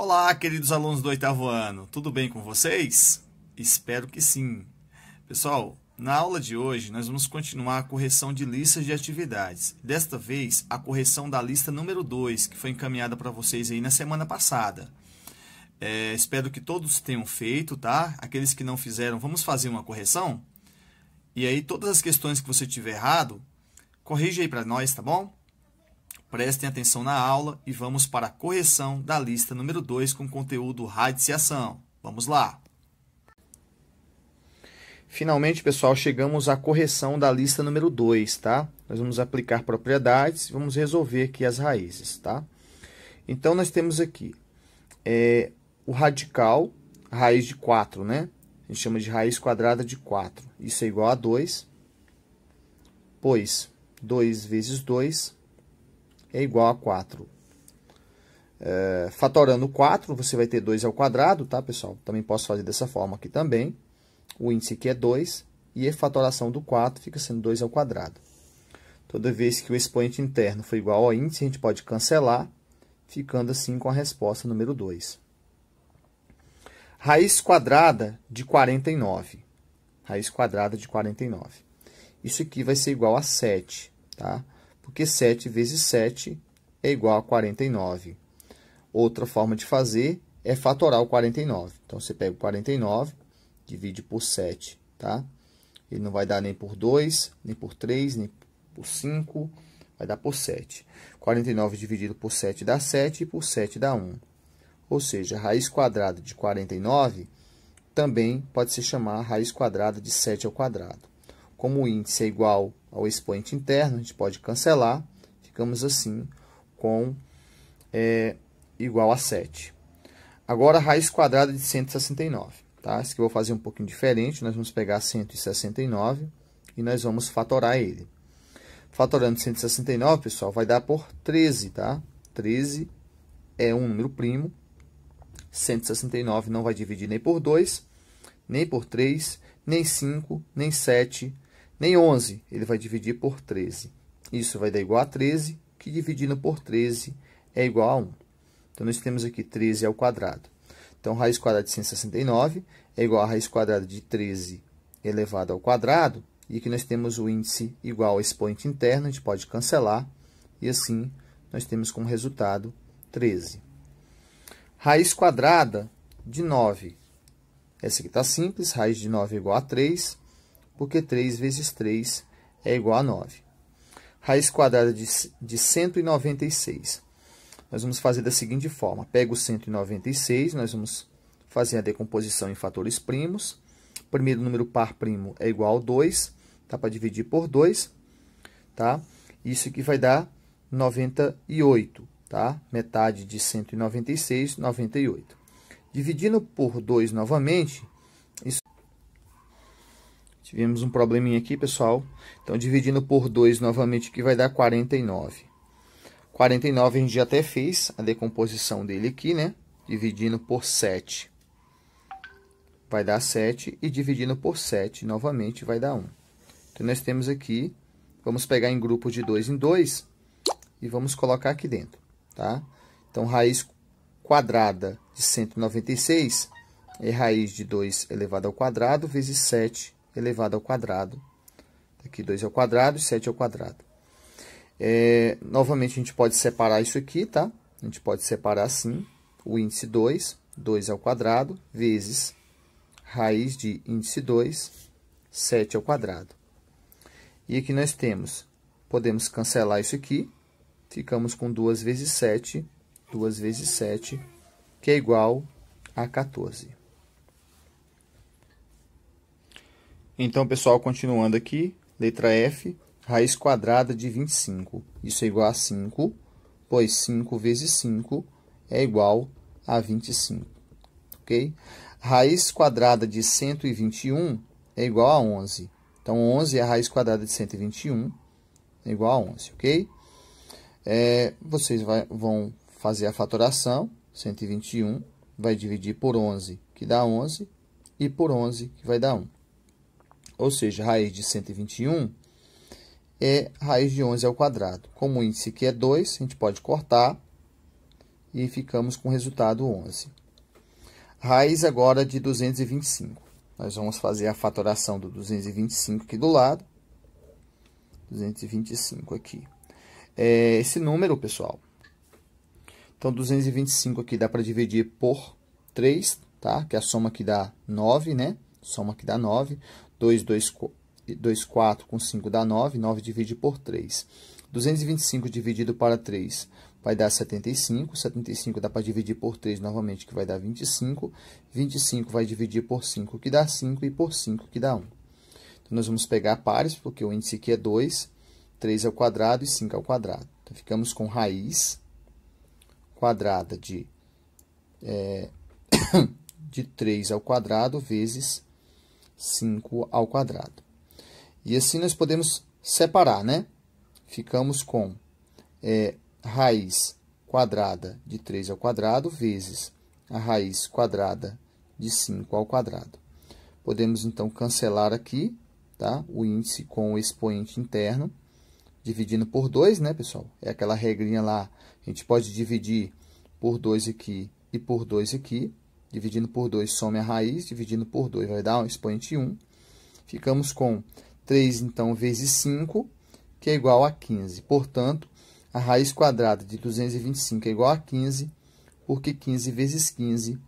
Olá, queridos alunos do oitavo ano, tudo bem com vocês? Espero que sim. Pessoal, na aula de hoje nós vamos continuar a correção de listas de atividades. Desta vez, a correção da lista número 2, que foi encaminhada para vocês aí na semana passada. Espero que todos tenham feito, tá? Aqueles que não fizeram, vamos fazer uma correção? E aí, todas as questões que você tiver errado, corrige aí para nós, tá bom? Prestem atenção na aula e vamos para a correção da lista número 2 com conteúdo radiciação. Vamos lá! Finalmente, pessoal, chegamos à correção da lista número 2, tá? Nós vamos aplicar propriedades e vamos resolver aqui as raízes, tá? Então, nós temos aqui o radical, a raiz de 4, né? A gente chama de raiz quadrada de 4. Isso é igual a 2, pois 2 vezes 2 é igual a 4. Fatorando 4, você vai ter 2 ao quadrado, tá, pessoal? Também posso fazer dessa forma aqui também. O índice aqui é 2, e a fatoração do 4 fica sendo 2 ao quadrado. Toda vez que o expoente interno for igual ao índice, a gente pode cancelar, ficando assim com a resposta número 2. Raiz quadrada de 49. Raiz quadrada de 49. Isso aqui vai ser igual a 7, tá? Porque 7 vezes 7 é igual a 49. Outra forma de fazer é fatorar o 49. Então, você pega o 49, divide por 7, tá? Ele não vai dar nem por 2, nem por 3, nem por 5, vai dar por 7. 49 dividido por 7 dá 7, e por 7 dá 1. Ou seja, a raiz quadrada de 49 também pode se chamar raiz quadrada de 7 ao quadrado. Como o índice é igual ao expoente interno, a gente pode cancelar, ficamos assim com igual a 7. Agora, a raiz quadrada de 169. Tá? Esse aqui eu vou fazer um pouquinho diferente, nós vamos pegar 169 e nós vamos fatorar ele. Fatorando 169, pessoal, vai dar por 13, tá? 13 é um número primo, 169 não vai dividir nem por 2, nem por 3, nem 5, nem 7, nem 11, ele vai dividir por 13. Isso vai dar igual a 13, que dividindo por 13 é igual a 1. Então, nós temos aqui 13 ao quadrado. Então, raiz quadrada de 169 é igual a raiz quadrada de 13 elevado ao quadrado. E aqui nós temos o índice igual ao expoente interno, a gente pode cancelar. E assim, nós temos como resultado 13. Raiz quadrada de 9. Essa aqui está simples, raiz de 9 é igual a 3, porque 3 vezes 3 é igual a 9. Raiz quadrada de 196. Nós vamos fazer da seguinte forma. Pega o 196, nós vamos fazer a decomposição em fatores primos. O primeiro número par primo é igual a 2, dá para dividir por 2, tá? Isso aqui vai dar 98, tá? Metade de 196, 98. Dividindo por 2 novamente, tivemos um probleminha aqui, pessoal. Então, dividindo por 2 novamente, que vai dar 49. 49 a gente já até fez a decomposição dele aqui, né? Dividindo por 7. Vai dar 7. E dividindo por 7 novamente vai dar 1. Então, nós temos aqui, vamos pegar em grupo de 2 em 2 e vamos colocar aqui dentro, tá? Então, raiz quadrada de 196 é raiz de 2 elevado ao quadrado vezes 7 elevado ao quadrado. Aqui 2 ao quadrado e 7 ao quadrado. Novamente, a gente pode separar isso aqui, tá? A gente pode separar assim, o índice 2, 2 ao quadrado, vezes raiz de índice 2, 7 ao quadrado. E aqui nós temos, podemos cancelar isso aqui, ficamos com 2 vezes 7, 2 vezes 7, que é igual a 14. Então, pessoal, continuando aqui, letra F, raiz quadrada de 25. Isso é igual a 5, pois 5 vezes 5 é igual a 25. Ok? Raiz quadrada de 121 é igual a 11. Então, 11 é a raiz quadrada de 121, é igual a 11, ok? Vocês vão fazer a fatoração, 121 vai dividir por 11, que dá 11, e por 11, que vai dar 1. Ou seja, raiz de 121 é raiz de 11 ao quadrado. Como o índice aqui é 2, a gente pode cortar e ficamos com o resultado 11. Raiz agora de 225. Nós vamos fazer a fatoração do 225 aqui do lado. 225 aqui. Esse número, pessoal. Então, 225 aqui dá para dividir por 3, tá? Que a soma aqui dá 9, né? Soma aqui dá 9. 2, 4 com 5 dá 9. 9 divide por 3. 225 dividido para 3 vai dar 75. 75 dá para dividir por 3 novamente, que vai dar 25. 25 vai dividir por 5, que dá 5. E por 5, que dá 1. Então, nós vamos pegar pares, porque o índice aqui é 2. 3 ao quadrado e 5 ao quadrado. Então, ficamos com raiz quadrada de 3 ao quadrado vezes 5 ao quadrado. E assim nós podemos separar, né? Ficamos com raiz quadrada de 3 ao quadrado vezes a raiz quadrada de 5 ao quadrado. Podemos, então, cancelar aqui, tá? O índice com o expoente interno, dividindo por 2, né, pessoal? É aquela regrinha lá. A gente pode dividir por 2 aqui e por 2 aqui. Dividindo por 2, some a raiz. Dividindo por 2, vai dar um expoente 1. Ficamos com 3, então, vezes 5, que é igual a 15. Portanto, a raiz quadrada de 225 é igual a 15, porque 15 vezes 15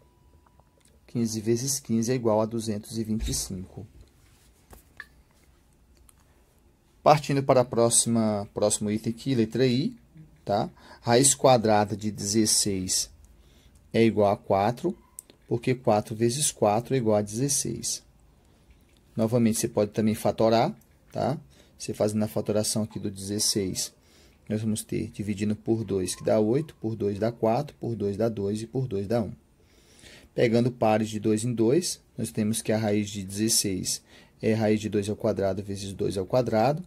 vezes 15 é igual a 225. Partindo para próximo item aqui, letra I, tá? Raiz quadrada de 16 é igual a 4, porque 4 vezes 4 é igual a 16. Novamente, você pode também fatorar, tá? Você fazendo a fatoração aqui do 16, nós vamos ter dividindo por 2, que dá 8, por 2 dá 4, por 2 dá 2 e por 2 dá 1. Pegando pares de 2 em 2, nós temos que a raiz de 16 é a raiz de 2 ao quadrado vezes 2 ao quadrado,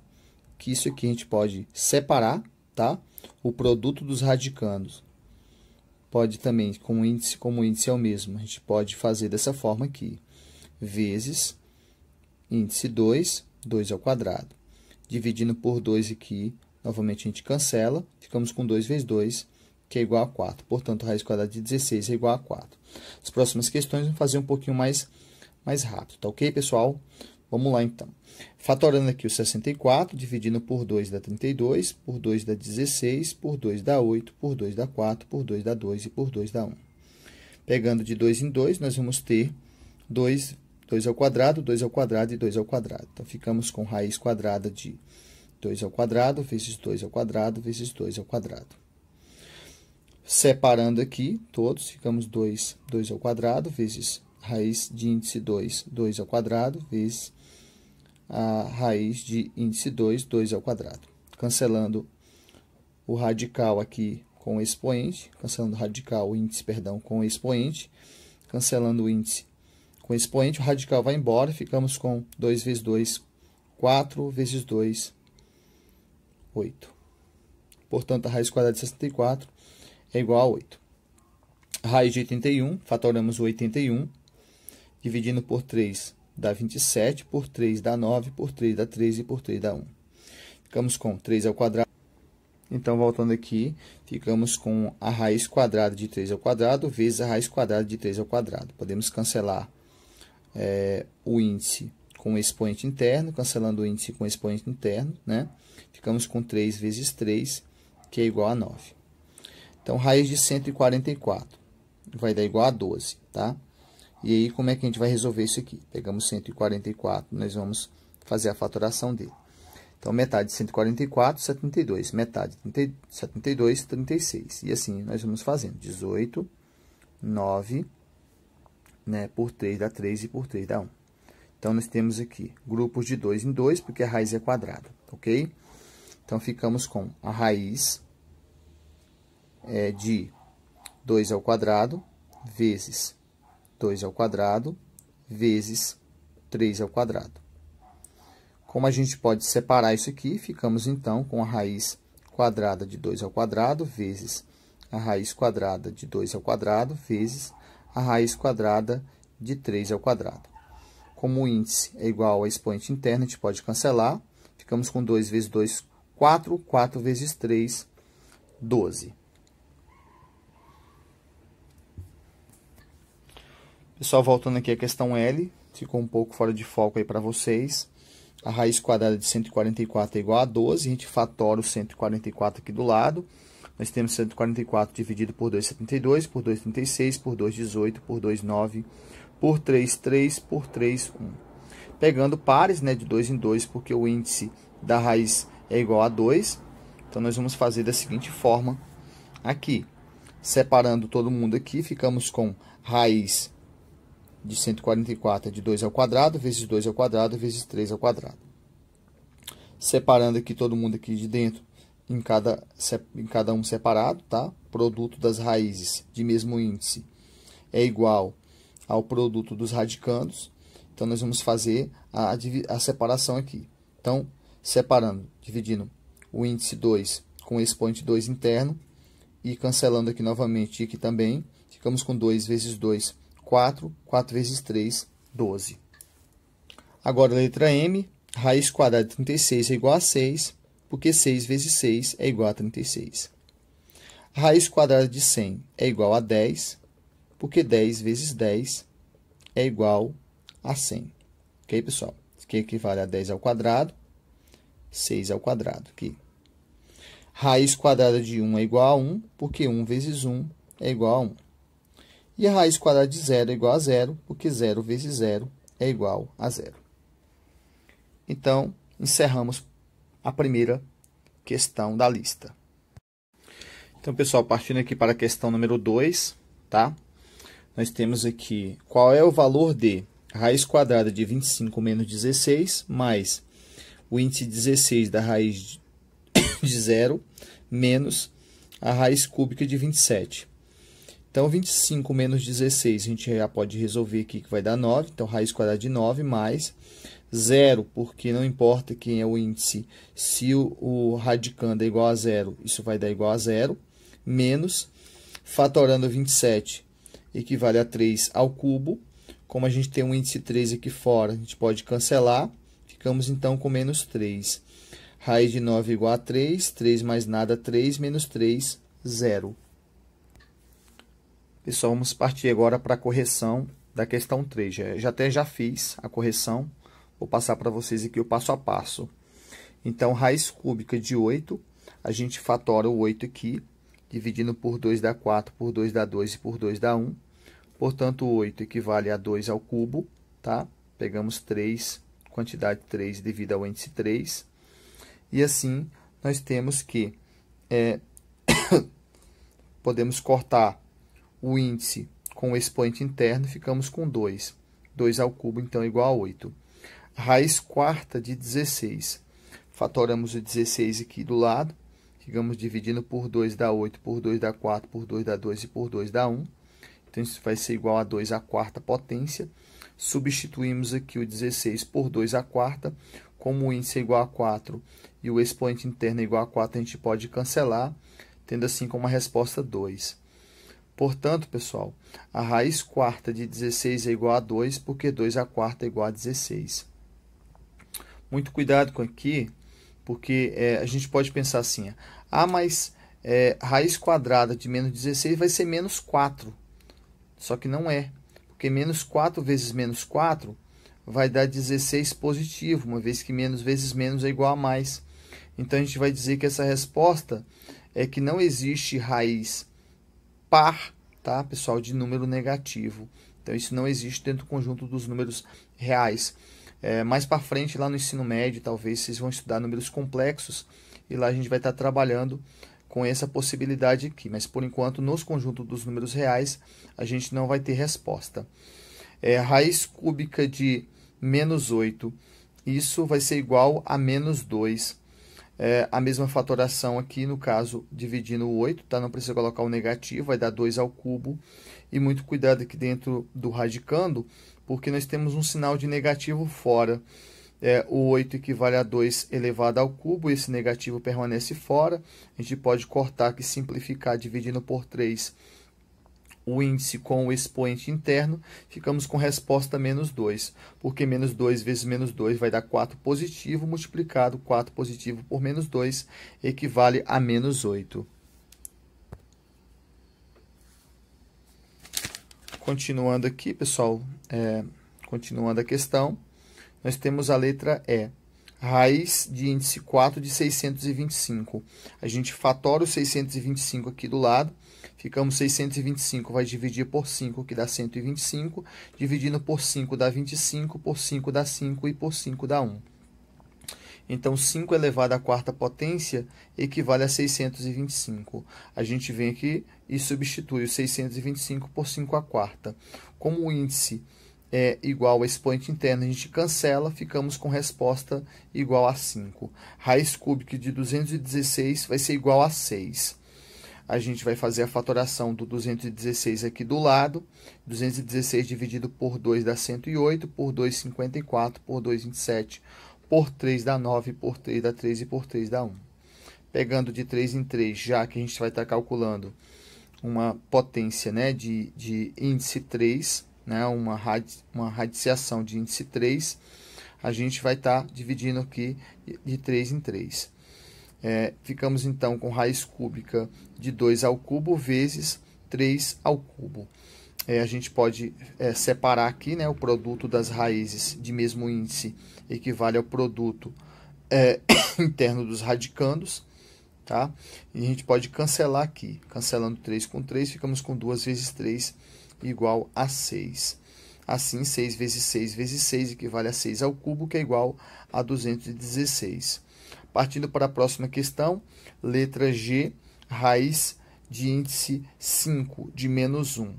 que isso aqui a gente pode separar, tá? O produto dos radicandos. Pode também, como o índice é o mesmo, a gente pode fazer dessa forma aqui. Vezes índice 2, 2 ao quadrado. Dividindo por 2 aqui, novamente a gente cancela, ficamos com 2 vezes 2, que é igual a 4. Portanto, a raiz quadrada de 16 é igual a 4. As próximas questões vamos fazer um pouquinho mais rápido, tá ok, pessoal? Vamos lá, então. Fatorando aqui o 64, dividindo por 2 dá 32, por 2 dá 16, por 2 dá 8, por 2 dá 4, por 2 dá 2 e por 2 dá 1. Pegando de 2 em 2, nós vamos ter 2 ao quadrado, 2 ao quadrado e 2 ao quadrado. Então, ficamos com raiz quadrada de 2 ao quadrado vezes 2 ao quadrado vezes 2 ao quadrado. Separando aqui todos, ficamos 2 ao quadrado vezes raiz de índice 2, 2 ao quadrado, vezes a raiz de índice 2, 2 ao quadrado. Cancelando o radical aqui com o expoente, cancelando o radical, o índice, perdão, com o expoente, cancelando o índice com o expoente, o radical vai embora, ficamos com 2 vezes 2, 4 vezes 2, 8. Portanto, a raiz quadrada de 64 é igual a 8. A raiz de 81, fatoramos o 81, dividindo por 3 dá 27, por 3 dá 9, por 3 dá 13 e por 3 dá 1. Ficamos com 3 ao quadrado. Então, voltando aqui, ficamos com a raiz quadrada de 3 ao quadrado vezes a raiz quadrada de 3 ao quadrado. Podemos cancelar o índice com o expoente interno, cancelando o índice com o expoente interno, né? Ficamos com 3 vezes 3, que é igual a 9. Então, raiz de 144 vai dar igual a 12, tá? E aí, como é que a gente vai resolver isso aqui? Pegamos 144, nós vamos fazer a fatoração dele. Então, metade de 144, 72. Metade de 72, 36. E assim, nós vamos fazendo. 18, 9, né, por 3 dá 3 e por 3 dá 1. Então, nós temos aqui grupos de 2 em 2, porque a raiz é quadrada, ok? Então, ficamos com a raiz de 2 ao quadrado vezes 2 ao quadrado vezes 3 ao quadrado. Como a gente pode separar isso aqui, ficamos então com a raiz quadrada de 2 ao quadrado vezes a raiz quadrada de 2 ao quadrado vezes a raiz quadrada de 3 ao quadrado. Como o índice é igual ao expoente interno, a gente pode cancelar. Ficamos com 2 vezes 2, 4. 4 vezes 3, 12. Pessoal, voltando aqui à questão L, ficou um pouco fora de foco aí para vocês. A raiz quadrada de 144 é igual a 12, a gente fatora o 144 aqui do lado. Nós temos 144 dividido por 2,72, por 2,36, por 2,18, por 2,9, por 3,3, por 3,1. Pegando pares, né, de 2 em 2, porque o índice da raiz é igual a 2. Então, nós vamos fazer da seguinte forma aqui. Separando todo mundo aqui, ficamos com raiz de 144 de 2 ao quadrado, vezes 2 ao quadrado, vezes 3 ao quadrado. Separando aqui todo mundo aqui de dentro, em cada um separado, tá? Produto das raízes de mesmo índice é igual ao produto dos radicandos. Então, nós vamos fazer a separação aqui. Então, separando, dividindo o índice 2 com o expoente 2 interno e cancelando aqui novamente e aqui também, ficamos com 2 vezes 2, 4, 4 vezes 3, 12. Agora, a letra M, raiz quadrada de 36 é igual a 6, porque 6 vezes 6 é igual a 36. A raiz quadrada de 100 é igual a 10, porque 10 vezes 10 é igual a 100. Ok, pessoal? Isso aqui equivale a 10 ao quadrado, 6 ao quadrado. Aqui. Raiz quadrada de 1 é igual a 1, porque 1 vezes 1 é igual a 1. E a raiz quadrada de 0 é igual a 0, porque 0 vezes 0 é igual a 0. Então, encerramos a primeira questão da lista. Então, pessoal, partindo aqui para a questão número 2, tá? Nós temos aqui qual é o valor de raiz quadrada de 25 menos 16, mais o índice 16 da raiz de 0, menos a raiz cúbica de 27. Então, 25 menos 16, a gente já pode resolver aqui que vai dar 9. Então, raiz quadrada de 9 mais 0, porque não importa quem é o índice, se o radicando é igual a 0, isso vai dar igual a 0, menos, fatorando 27, equivale a 3 ao cubo. Como a gente tem um índice 3 aqui fora, a gente pode cancelar, ficamos então com menos 3. Raiz de 9 igual a 3, 3 mais nada, 3, menos 3, 0. Pessoal, vamos partir agora para a correção da questão 3. Já fiz a correção, vou passar para vocês aqui o passo a passo. Então, raiz cúbica de 8, a gente fatora o 8 aqui, dividindo por 2 dá 4, por 2 dá 2 e por 2 dá 1. Portanto, 8 equivale a 2 ao cubo, tá? Pegamos 3, quantidade 3 devido ao índice 3. E assim, nós temos que podemos cortar o índice com o expoente interno, ficamos com 2. 2 ao cubo, então, é igual a 8. Raiz quarta de 16. Fatoramos o 16 aqui do lado. Ficamos dividindo por 2 dá 8, por 2 dá 4, por 2 dá 2 e por 2 dá 1. Então, isso vai ser igual a 2 à quarta potência. Substituímos aqui o 16 por 2 à quarta. Como o índice é igual a 4 e o expoente interno é igual a 4, a gente pode cancelar, tendo assim como a resposta 2. Portanto, pessoal, a raiz quarta de 16 é igual a 2, porque 2 à quarta é igual a 16. Muito cuidado com aqui, porque a gente pode pensar assim, mas raiz quadrada de menos 16 vai ser menos 4. Só que não é, porque menos 4 vezes menos 4 vai dar 16 positivo, uma vez que menos vezes menos é igual a mais. Então, a gente vai dizer que essa resposta é que não existe raiz par, tá, pessoal, de número negativo. Então, isso não existe dentro do conjunto dos números reais. Mais para frente, lá no ensino médio, talvez vocês vão estudar números complexos e lá a gente vai estar trabalhando com essa possibilidade aqui. Mas, por enquanto, nos conjuntos dos números reais, a gente não vai ter resposta. Raiz cúbica de menos 8, isso vai ser igual a menos 2. A mesma fatoração aqui, no caso, dividindo o 8, tá? Não precisa colocar o negativo, vai dar 2 ao cubo. E muito cuidado aqui dentro do radicando, porque nós temos um sinal de negativo fora. O 8 equivale a 2 elevado ao cubo, esse negativo permanece fora. A gente pode cortar aqui, simplificar, dividindo por 3 o índice com o expoente interno, ficamos com resposta menos 2, porque menos 2 vezes menos 2 vai dar 4 positivo, multiplicado 4 positivo por menos 2, equivale a menos 8. Continuando aqui, pessoal, continuando a questão, nós temos a letra E. Raiz de índice 4 de 625. A gente fatora o 625 aqui do lado. Ficamos 625, vai dividir por 5, que dá 125. Dividindo por 5 dá 25, por 5 dá 5 e por 5 dá 1. Então, 5 elevado à quarta potência equivale a 625. A gente vem aqui e substitui o 625 por 5 à quarta. Como o índice é igual ao expoente interno, a gente cancela, ficamos com resposta igual a 5. Raiz cúbica de 216 vai ser igual a 6. A gente vai fazer a fatoração do 216 aqui do lado. 216 dividido por 2 dá 108, por 2, 54, por 2, 27, por 3 dá 9, por 3 dá 13 e por 3 dá 1. Pegando de 3 em 3, já que a gente vai estar calculando uma potência, né, de índice 3, né, uma radiciação de índice 3, a gente vai estar dividindo aqui de 3 em 3. Ficamos então com raiz cúbica de 2 ao cubo vezes 3 ao cubo. A gente pode separar aqui, né, o produto das raízes de mesmo índice equivale ao produto interno dos radicandos, tá? E a gente pode cancelar aqui. Cancelando 3 com 3, ficamos com 2 vezes 3 igual a 6. Assim, 6 vezes 6 vezes 6 equivale a 6 ao cubo, que é igual a 216. Partindo para a próxima questão, letra G, raiz de índice 5 de menos 1.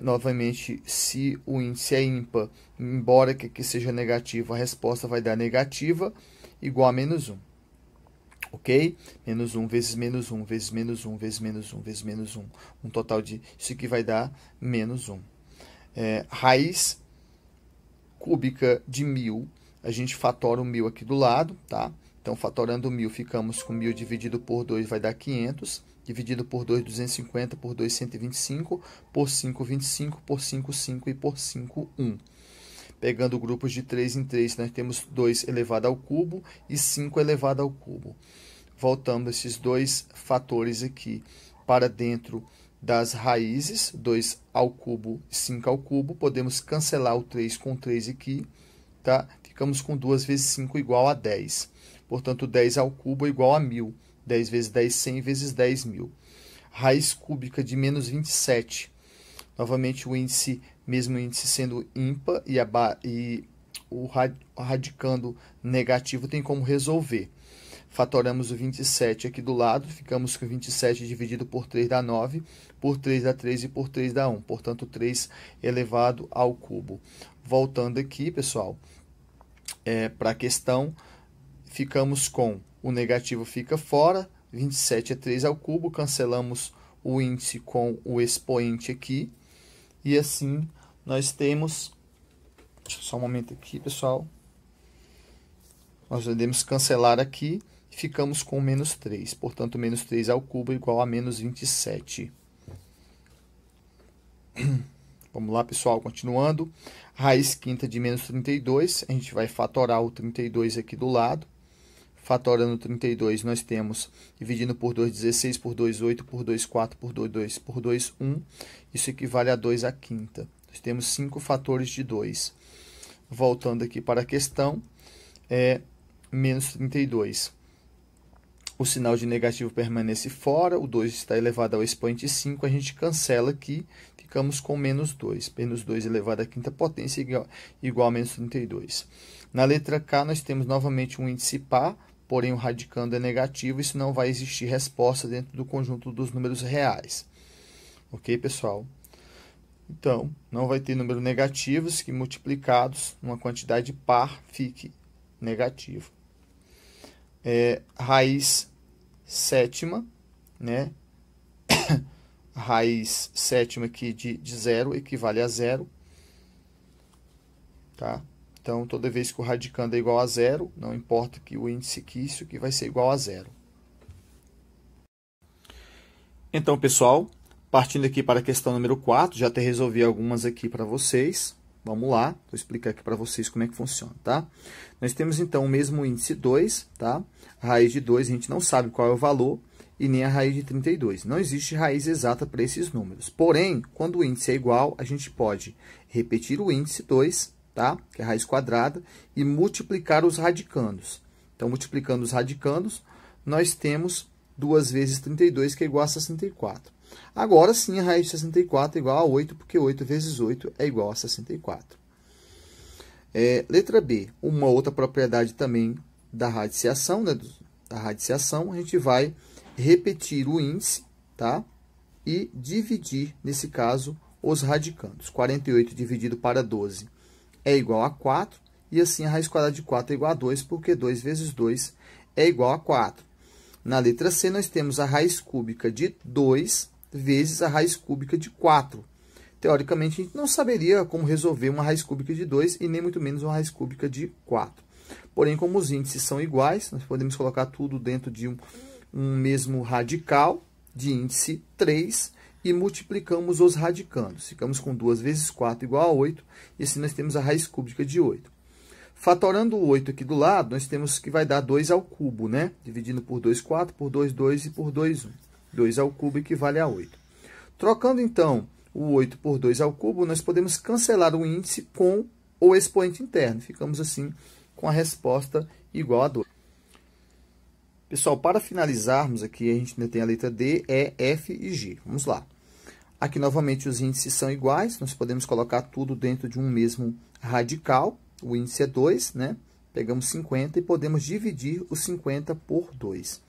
Novamente, se o índice é ímpar, embora que aqui seja negativo, a resposta vai dar negativa, igual a menos 1. Ok? Menos 1 vezes menos 1 vezes menos 1 vezes menos 1 vezes menos 1. Um total de... Isso aqui vai dar menos 1. Raiz cúbica de 1000. A gente fatora o 1000 aqui do lado, tá? Então, fatorando 1000, ficamos com 1000 dividido por 2, vai dar 500. Dividido por 2, 250, por 2, 125, por 5, 25, por 5, 5 e por 5, 1. Pegando grupos de 3 em 3, nós temos 2 elevado ao cubo e 5 elevado ao cubo. Voltando esses dois fatores aqui para dentro das raízes, 2 ao cubo e 5 ao cubo, podemos cancelar o 3 com 3 aqui, tá? Ficamos com 2 vezes 5 igual a 10. Portanto, 10 ao cubo é igual a 1000. 10 vezes 10, 100 vezes 10, 1000. Raiz cúbica de menos 27. Novamente, o índice, mesmo índice sendo ímpar e o radicando negativo, tem como resolver. Fatoramos o 27 aqui do lado, ficamos com 27 dividido por 3 dá 9, por 3 dá 3 e por 3 dá 1. Portanto, 3 elevado ao cubo. Voltando aqui, pessoal, para a questão, ficamos com o negativo fica fora, 27 é 3 ao cubo, cancelamos o índice com o expoente aqui, e assim nós temos, só um momento aqui, pessoal, nós podemos cancelar aqui, e ficamos com menos 3, portanto, menos 3 ao cubo é igual a menos 27. Vamos lá, pessoal, continuando, raiz quinta de menos 32, a gente vai fatorar o 32 aqui do lado. Fatorando 32, nós temos, dividindo por 2, 16, por 2, 8, por 2, 4, por 2, 2, por 2, 1. Isso equivale a 2 à quinta. Nós temos 5 fatores de 2. Voltando aqui para a questão, menos 32. O sinal de negativo permanece fora, o 2 está elevado ao expoente 5, a gente cancela aqui, ficamos com menos 2. Menos 2 elevado à quinta potência igual a menos 32. Na letra K, nós temos novamente um índice par, porém o radicando é negativo, isso não vai existir resposta dentro do conjunto dos números reais. Ok, pessoal? Então, não vai ter números negativos que multiplicados numa quantidade par fique negativo. Raiz sétima, né? Raiz sétima aqui de 0 equivale a 0. Tá? Então, toda vez que o radicando é igual a 0, não importa que o índice aqui, isso aqui vai ser igual a 0. Então, pessoal, partindo aqui para a questão número 4, já até resolvi algumas aqui para vocês. Vamos lá, vou explicar aqui para vocês como é que funciona, tá? Nós temos, então, o mesmo índice 2, tá? A raiz de 2, a gente não sabe qual é o valor, e nem a raiz de 32. Não existe raiz exata para esses números. Porém, quando o índice é igual, a gente pode repetir o índice 2, tá? Que é a raiz quadrada, e multiplicar os radicandos. Então, multiplicando os radicandos, nós temos 2 vezes 32, que é igual a 64. Agora sim, a raiz de 64 é igual a 8, porque 8 vezes 8 é igual a 64. Letra B, uma outra propriedade também da radiciação, né? Da radiciação, a gente vai repetir o índice, tá? E dividir, nesse caso, os radicandos. 48 dividido para 12 é igual a 4, e assim a raiz quadrada de 4 é igual a 2, porque 2 vezes 2 é igual a 4. Na letra C, nós temos a raiz cúbica de 2 vezes a raiz cúbica de 4. Teoricamente, a gente não saberia como resolver uma raiz cúbica de 2 e nem muito menos uma raiz cúbica de 4. Porém, como os índices são iguais, nós podemos colocar tudo dentro de um mesmo radical de índice 3 e multiplicamos os radicandos. Ficamos com 2 vezes 4 igual a 8, e assim nós temos a raiz cúbica de 8. Fatorando o 8 aqui do lado, nós temos que vai dar 2 ao cubo, né? Dividindo por 2, 4, por 2, 2 e por 2, 1. 2 ao cubo equivale a 8. Trocando, então, o 8 por 2 ao cubo, nós podemos cancelar o índice com o expoente interno. Ficamos, assim, com a resposta igual a 2. Pessoal, para finalizarmos aqui, a gente ainda tem a letra D, E, F e G. Vamos lá. Aqui, novamente, os índices são iguais. Nós podemos colocar tudo dentro de um mesmo radical. O índice é 2, né? Pegamos 50 e podemos dividir os 50 por 2.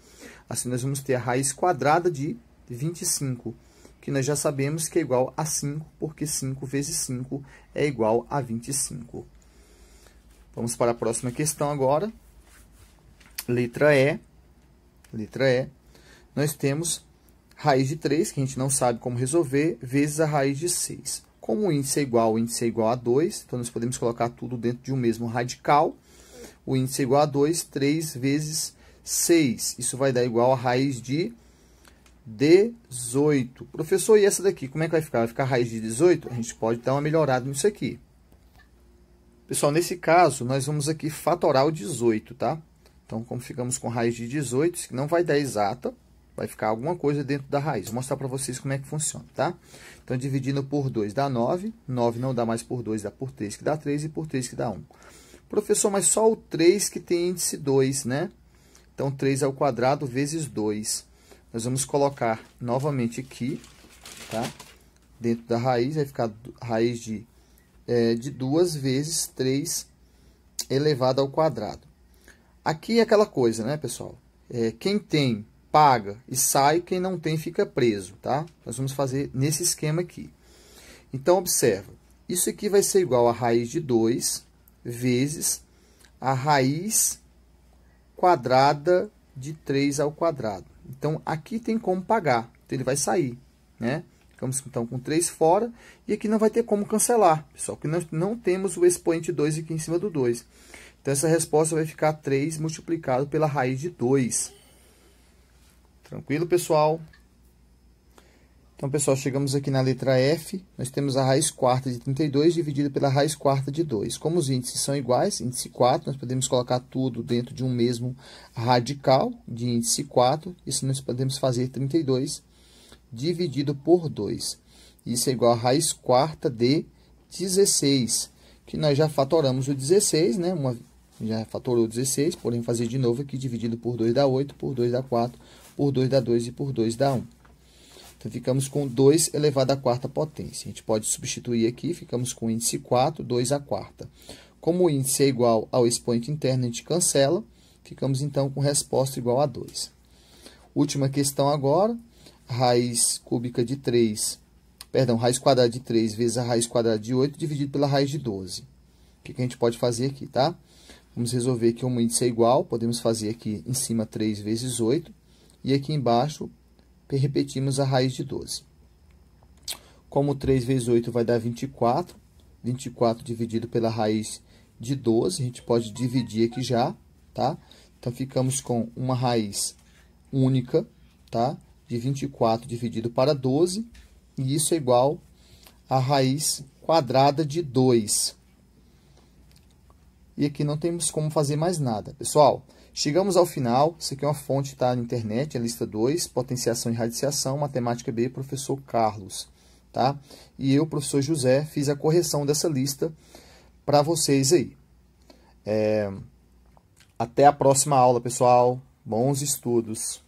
Assim, nós vamos ter a raiz quadrada de 25, que nós já sabemos que é igual a 5, porque 5 vezes 5 é igual a 25. Vamos para a próxima questão agora. Letra E. Letra E. Nós temos raiz de 3, que a gente não sabe como resolver, vezes a raiz de 6. Como o índice é igual a 2, então nós podemos colocar tudo dentro de um mesmo radical. O índice é igual a 2, 3 vezes 6. Isso vai dar igual a raiz de 18. Professor, e essa daqui, como é que vai ficar? Vai ficar a raiz de 18? A gente pode dar uma melhorada nisso aqui. Pessoal, nesse caso, nós vamos aqui fatorar o 18, tá? Então, como ficamos com raiz de 18, isso não vai dar exata, vai ficar alguma coisa dentro da raiz. Vou mostrar para vocês como é que funciona, tá? Então, dividindo por 2 dá 9. 9 não dá mais por 2, dá por 3, que dá 3, e por 3, que dá 1. Professor, mas só o 3 que tem índice 2, né? Então, 3 ao quadrado vezes 2. Nós vamos colocar novamente aqui, tá? Dentro da raiz, vai ficar raiz de 2 vezes 3 elevado ao quadrado. Aqui é aquela coisa, né, pessoal? Quem tem, paga e sai, quem não tem, fica preso, tá? Nós vamos fazer nesse esquema aqui. Então, observa. Isso aqui vai ser igual a raiz de 2 vezes a raiz quadrada de 3 ao quadrado. Então, aqui tem como pagar. Então, ele vai sair, né? Ficamos, então, com 3 fora. E aqui não vai ter como cancelar, pessoal, porque nós não temos o expoente 2 aqui em cima do 2. Então, essa resposta vai ficar 3 multiplicado pela raiz de 2. Tranquilo, pessoal? Então, pessoal, chegamos aqui na letra F. Nós temos a raiz quarta de 32 dividido pela raiz quarta de 2. Como os índices são iguais, índice 4, nós podemos colocar tudo dentro de um mesmo radical de índice 4. Isso nós podemos fazer 32 dividido por 2. Isso é igual a raiz quarta de 16, que nós já fatoramos o 16, né? Já fatorou o 16, porém fazer de novo aqui, dividido por 2 dá 8, por 2 dá 4, por 2 dá 2 e por 2 dá 1. Então, ficamos com 2 elevado à quarta potência. A gente pode substituir aqui, ficamos com o índice 4, 2 à quarta. Como o índice é igual ao expoente interno, a gente cancela. Ficamos, então, com resposta igual a 2. Última questão agora. Raiz cúbica de 3, raiz quadrada de 3 vezes a raiz quadrada de 8 dividido pela raiz de 12. O que a gente pode fazer aqui, tá? Vamos resolver que o índice é igual. Podemos fazer aqui em cima 3 vezes 8. E aqui embaixo repetimos a raiz de 12. Como 3 vezes 8 vai dar 24, 24 dividido pela raiz de 12, a gente pode dividir aqui já, tá? Então, ficamos com uma raiz única, tá? De 24 dividido para 12, e isso é igual a raiz quadrada de 2. E aqui não temos como fazer mais nada. Pessoal, Chegamos ao final, isso aqui é uma fonte, tá, na internet, a lista 2, potenciação e radiciação, matemática B, professor Carlos, tá? E eu, professor José, fiz a correção dessa lista para vocês aí. Até a próxima aula, pessoal. Bons estudos!